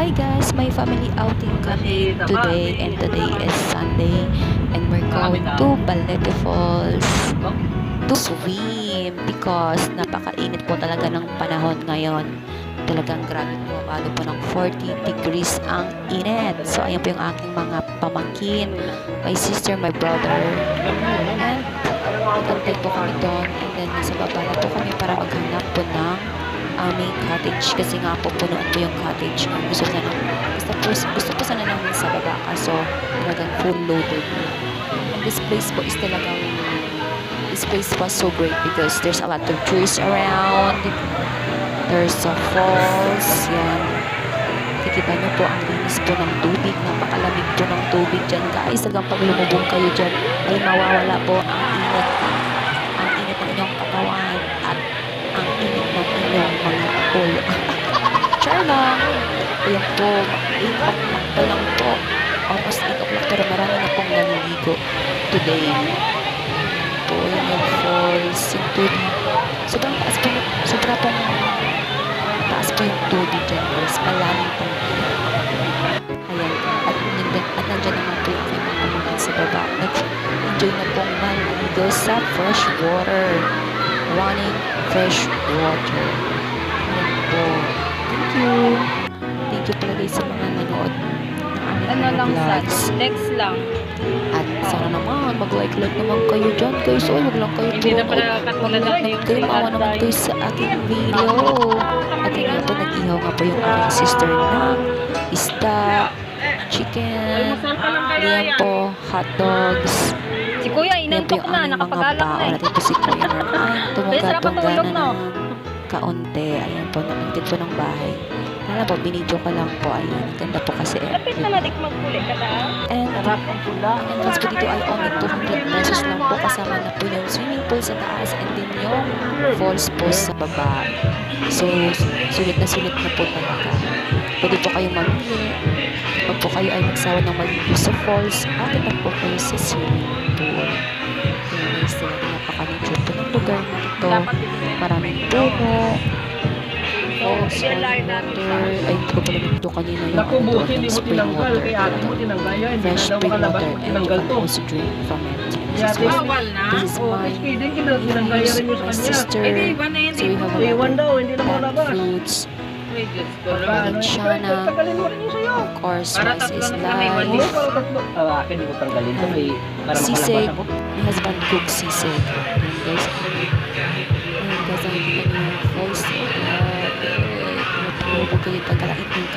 Hi guys, my family outing kami today, and today is Sunday and we're going to Balete Falls to swim because napakainit po talaga ng panahon ngayon. Talagang grabe po, balo po ng 40 degrees ang init. So ayan po yung aking mga pamangkin, my sister, my brother, and nagantay po kami doon, and then sa baba na po kami para maghanap po ng aming cottage kasi nga po punuan po yung cottage ng gusto po sana namin sa baba kaso talagang full loaded. And this place was so great because there's a lot of trees around, there's a falls, yan. Kikita nyo po ang linis po ng tubig, napakalamig po ng tubig dyan guys. Talagang pag lumubog kayo dyan ay mawawala po ang init ng inyong katawan at ang init ng inyong mga ulo. Char lang. Ayan po, 8 o'clock pa lang po. Almost 8 o'clock pero marami na pong naliligo today. Po, ayan yung falls, yung tubig. Sobrang taas po, taas po yung tubig dyan guys. Malalim po. Ayan. At nandyan naman po yung aking mga pamangkin sa baba. Nag-enjoy na pong maligo sa fresh water. Running fresh water. Ayan po. Thank you. Thank you pala guys sa mga nanood ng aming vlogs. Next lang. At sana naman mag-like naman kayo dyan guys. Huwag lang kayo Hindi na pala mag-like kayo. Maawa naman kayo sa aking video. At yun po, nag-ihaw nga po yung aking sister ng isda, chicken, diyan po, hot dogs. Si Kuya, inantok na, nakapag-alak na eh. Natin po si Kuya Norman. Tumagad-tungga na no? ng kaunti. Ayan po, nakintid po ng bahay. Alam po, binidyo ko lang po. Ayan, ganda po kasi. Lapit na natin magpuli ka na. And ang entrance po dito ay only 200 pesos lang po. Kasama na po yung swimming pool sa taas and din yung falls po sa baba. So, sulit na po talaga. Pwede po kayo mamili. Pag po kayo ay nagsawa ng maligo sa falls, makita po kayo sa swimming pool. Kaya guys, talaga napaka-nature po ng lugar na ito. Maraming puno. Falls, water. Ay, hindi ko pala nito kanina yung ng spring water. Fresh spring water. And you can also drink from it. This is my sister. So we have a lot of fruits. Valenciana. Of course, rice is live. Sisig. My husband cooks sisig. And guys, ang falls. Huwag kayo pagkalait ng